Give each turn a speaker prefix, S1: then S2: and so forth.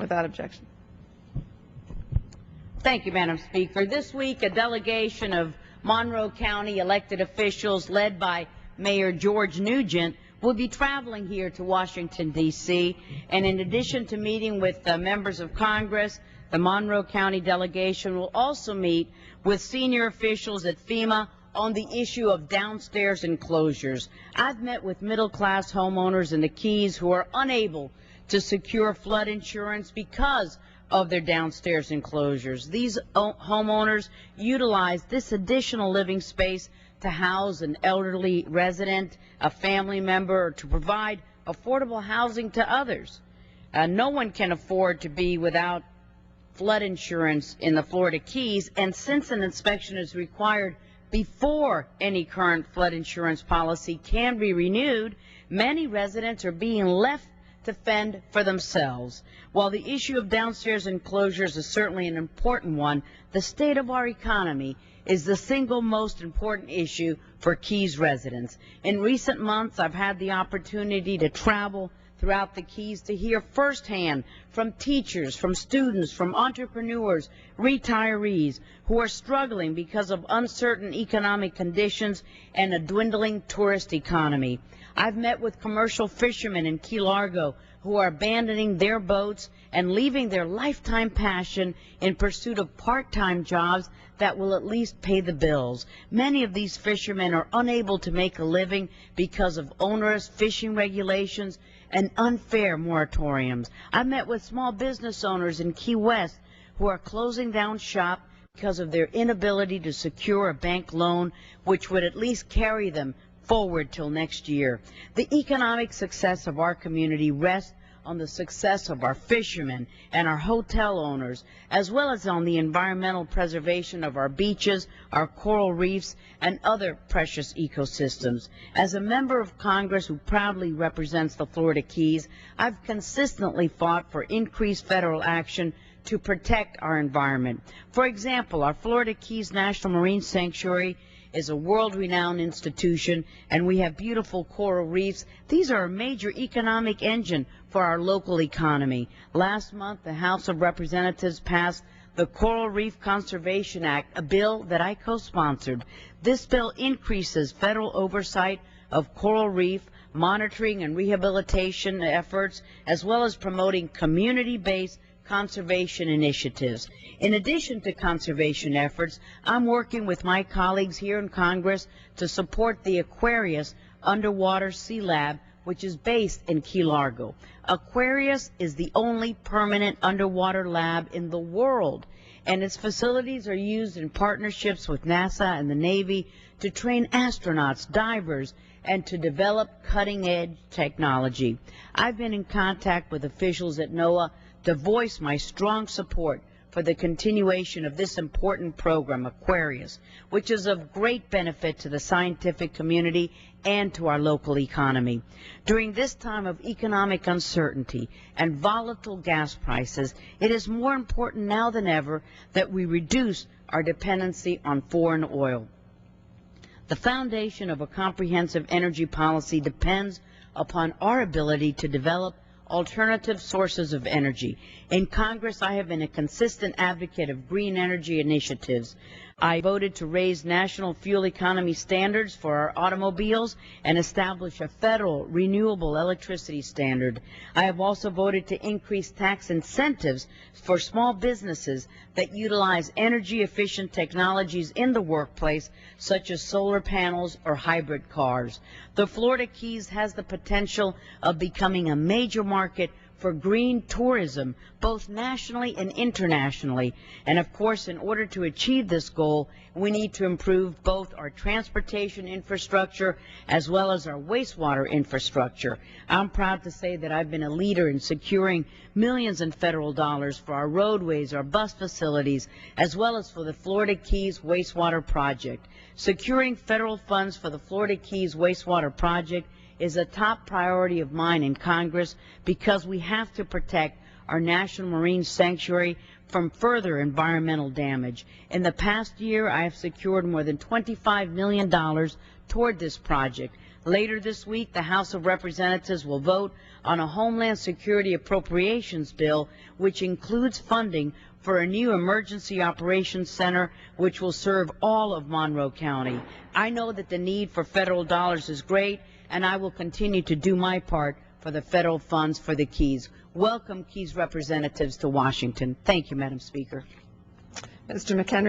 S1: Without objection.
S2: Thank you, Madam Speaker. This week, a delegation of Monroe County elected officials led by Mayor George Nugent will be traveling here to Washington, D.C., and in addition to meeting with members of Congress, the Monroe County delegation will also meet with senior officials at FEMA on the issue of downstairs enclosures. I've met with middle-class homeowners in the Keys who are unable to secure flood insurance because of their downstairs enclosures. These homeowners utilize this additional living space to house an elderly resident, a family member, or to provide affordable housing to others. No one can afford to be without flood insurance in the Florida Keys, and since an inspection is required before any current flood insurance policy can be renewed, many residents are being left to fend for themselves. While the issue of downstairs enclosures is certainly an important one, the state of our economy is the single most important issue for Keys residents. In recent months, I've had the opportunity to travel throughout the Keys to hear firsthand from teachers, from students, from entrepreneurs, retirees who are struggling because of uncertain economic conditions and a dwindling tourist economy. I've met with commercial fishermen in Key Largo who are abandoning their boats and leaving their lifetime passion in pursuit of part-time jobs that will at least pay the bills. Many of these fishermen are unable to make a living because of onerous fishing regulations and unfair moratoriums. I've met with small business owners in Key West who are closing down shop because of their inability to secure a bank loan which would at least carry them forward till next year. The economic success of our community rests on the success of our fishermen and our hotel owners, as well as on the environmental preservation of our beaches, our coral reefs, and other precious ecosystems. As a member of Congress who proudly represents the Florida Keys, I've consistently fought for increased federal action to protect our environment. For example, our Florida Keys National Marine Sanctuary is a world-renowned institution, and we have beautiful coral reefs. These are a major economic engine for our local economy. Last month, the House of Representatives passed the Coral Reef Conservation Act, a bill that I co-sponsored. This bill increases federal oversight of coral reef monitoring and rehabilitation efforts, as well as promoting community-based conservation initiatives. In addition to conservation efforts, I'm working with my colleagues here in Congress to support the Aquarius Underwater Sea Lab, which is based in Key Largo. Aquarius is the only permanent underwater lab in the world, and its facilities are used in partnerships with NASA and the Navy to train astronauts, divers, and to develop cutting-edge technology. I've been in contact with officials at NOAA to voice my strong support for the continuation of this important program, Aquarius, which is of great benefit to the scientific community and to our local economy. During this time of economic uncertainty and volatile gas prices, it is more important now than ever that we reduce our dependency on foreign oil. The foundation of a comprehensive energy policy depends upon our ability to develop alternative sources of energy. In Congress, I have been a consistent advocate of green energy initiatives. I voted to raise national fuel economy standards for our automobiles and establish a federal renewable electricity standard. I have also voted to increase tax incentives for small businesses that utilize energy-efficient technologies in the workplace, such as solar panels or hybrid cars. The Florida Keys has the potential of becoming a major market for green tourism, both nationally and internationally. And of course, in order to achieve this goal, we need to improve both our transportation infrastructure as well as our wastewater infrastructure. I'm proud to say that I've been a leader in securing millions in federal dollars for our roadways, our bus facilities, as well as for the Florida Keys wastewater project. Securing federal funds for the Florida Keys wastewater project is a top priority of mine in Congress because we have to protect our National Marine Sanctuary from further environmental damage. In the past year, I have secured more than $25 million toward this project. Later this week, the House of Representatives will vote on a Homeland Security Appropriations bill, which includes funding for a new emergency operations center which will serve all of Monroe County. I know that the need for federal dollars is great, and I will continue to do my part for the federal funds for the Keys. Welcome, Keys representatives, to Washington. Thank you, Madam Speaker.
S1: Mr. McHenry.